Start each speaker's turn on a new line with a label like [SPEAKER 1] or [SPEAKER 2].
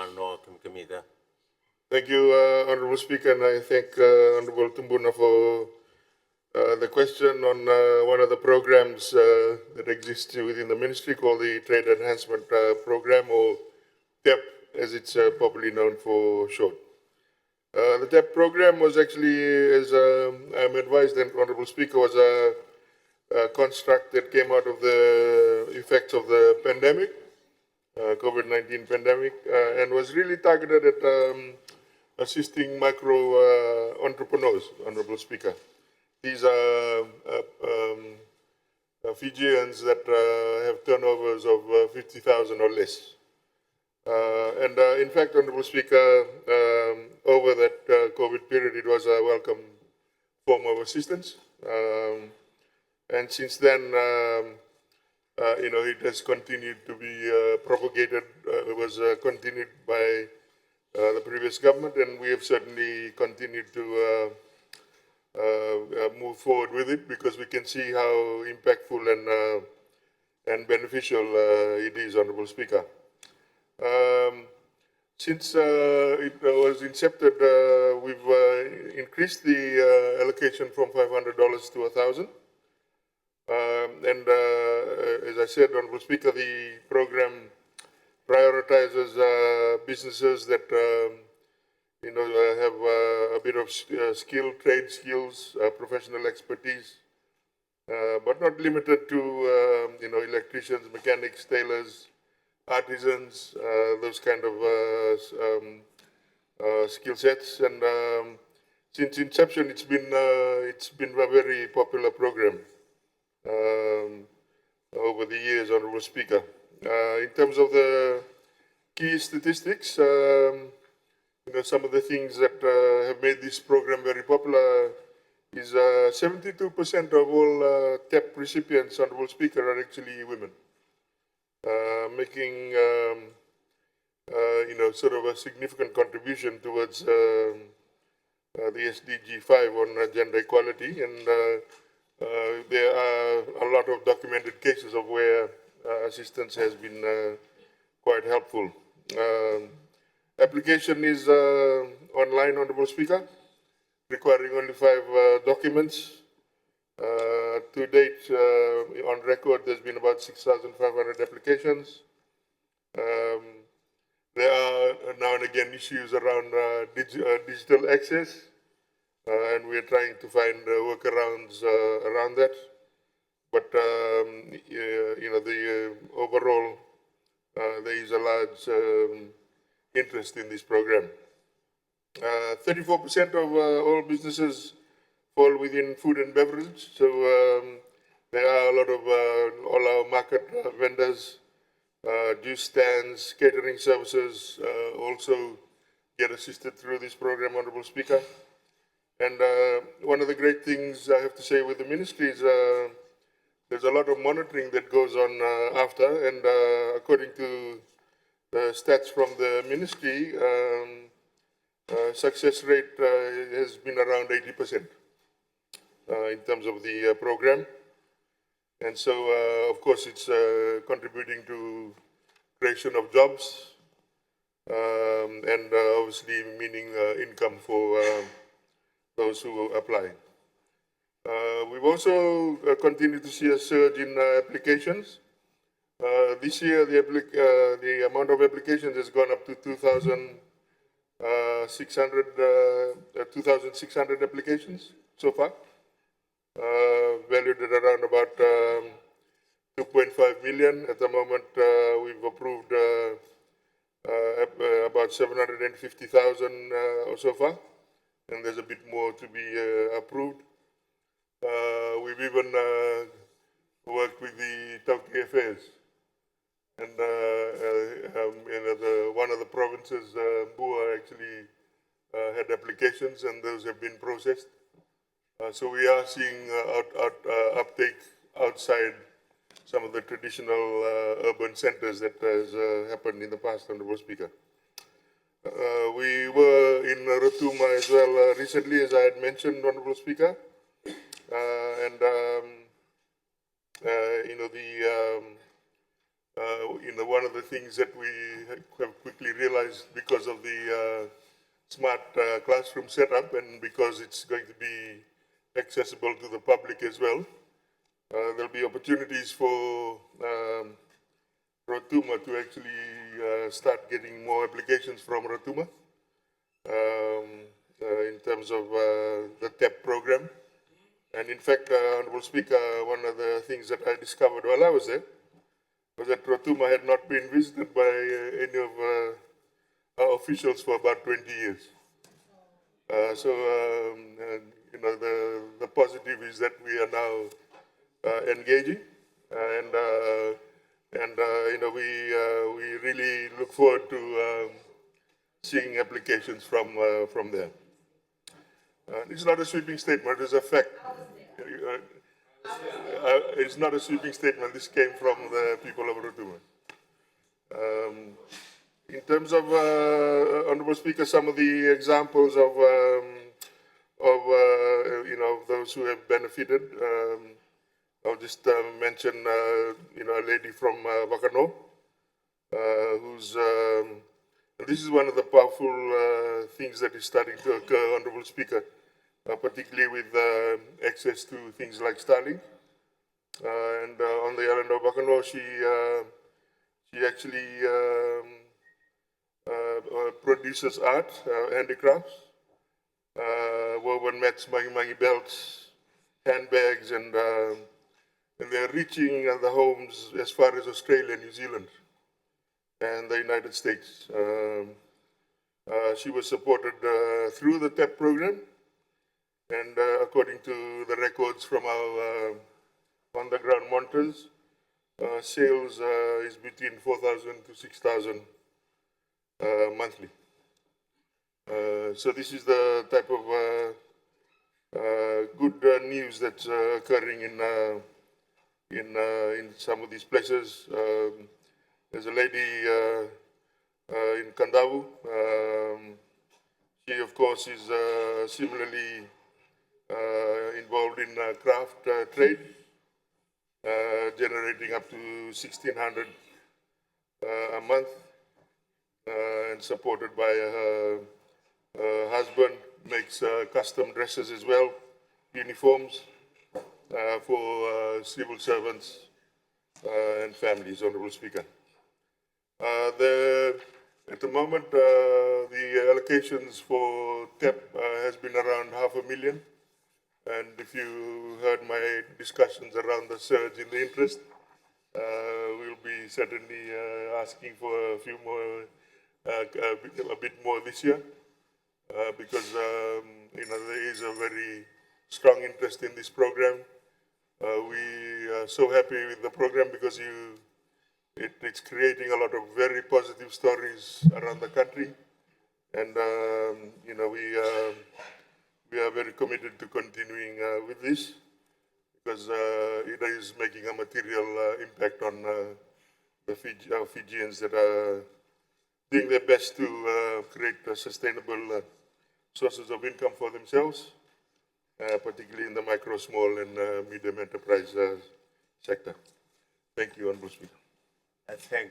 [SPEAKER 1] Manoa Kamikamica.
[SPEAKER 2] Thank you, Honorable Speaker, and I thank Honorable Tumbuna for the question on one of the programs that exists within the ministry called the Trade Enhancement Program, or TEP, as it's popularly known for short. The TEP program was actually, as I'm advised, and Honorable Speaker, was a construct that came out of the effects of the pandemic, COVID-19 pandemic, and was really targeted at assisting micro entrepreneurs, Honorable Speaker. These are Fijians that have turnovers of 50,000 or less. In fact, Honorable Speaker, over that COVID period, it was a welcome form of assistance. And since then, it has continued to be propagated. It was continued by the previous government, and we have certainly continued to move forward with it because we can see how impactful and beneficial it is, Honorable Speaker. Since it was incepted, we've increased the allocation from $500 to $1,000. As I said, Honorable Speaker, the program prioritizes businesses that have a bit of trade skills, professional expertise, but not limited to electricians, mechanics, tailors, artisans, those kind of skill sets. And since inception, it's been a very popular program over the years, Honorable Speaker. In terms of the key statistics, some of the things that have made this program very popular is 72% of all TEP recipients, Honorable Speaker, are actually women, making sort of a significant contribution towards the SDG 5 on gender equality, and there are a lot of documented cases of where assistance has been quite helpful. Application is online, Honorable Speaker, requiring only 5 documents. To date, on record, there's been about 6,500 applications. There are now and again issues around digital access, and we are trying to find workarounds around that. But the overall, there is a large interest in this program. 34% of all businesses fall within food and beverage. So there are a lot of all our market vendors, juice stands, catering services also get assisted through this program, Honorable Speaker. And one of the great things I have to say with the ministry is there's a lot of monitoring that goes on after, and according to the stats from the ministry, success rate has been around 80% in terms of the program. And so, of course, it's contributing to creation of jobs and obviously meaning income for those who apply. We've also continued to see a surge in applications. This year, the amount of applications has gone up to 2,600 applications so far, valued at around about 2.5 million. At the moment, we've approved about 750,000 or so far, and there's a bit more to be approved. We've even worked with the Tauke Affairs, and one of the provinces, Manoa, actually had applications, and those have been processed. So we are seeing uptake outside some of the traditional urban centers that has happened in the past, Honorable Speaker. We were in Rotuma as well recently, as I had mentioned, Honorable Speaker. one of the things that we have quickly realized because of the smart classroom setup and because it's going to be accessible to the public as well, there'll be opportunities for Rotuma to actually start getting more applications from Rotuma in terms of the TEP program. And in fact, Honorable Speaker, one of the things that I discovered while I was there was that Rotuma had not been visited by any of our officials for about 20 years. The positive is that we are now engaging, we really look forward to seeing applications from there. It's not a sweeping statement; it's a fact. It's not a sweeping statement. This came from the people of Rotuma. In terms of Honourable Speaker, some of the examples of those who have benefited. I'll just mention a lady from Manoa, who's this is one of the powerful things that is starting to occur, Honourable Speaker, particularly with access to things like Starlink. On the island of Manoa, she actually produces art, handicrafts, woven mats, mangi belts, handbags, and they're reaching the homes as far as Australia, New Zealand, and the United States. She was supported through the TEP program, and according to the records from our on-the-ground monitors, sales is between 4,000 to 6,000 monthly. So this is the type of good news that's occurring in some of these places. There's a lady in Kandavu. She, of course, is similarly involved in craft trade, generating up to 1,600 a month, and supported by her husband, makes custom dresses as well, uniforms for civil servants and families, Honourable Speaker. At the moment, the allocations for TEP has been around $500,000. And if you heard my discussions around the surge in the interest, we'll be certainly asking for a few more, a bit more this year, because there is a very strong interest in this program. We are so happy with the program because it's creating a lot of very positive stories around the country, and we are very committed to continuing with this because it is making a material impact on our Fijians that are doing their best to create sustainable sources of income for themselves, particularly in the micro, small, and medium enterprise sector. Thank you, Honourable Speaker.
[SPEAKER 1] Thank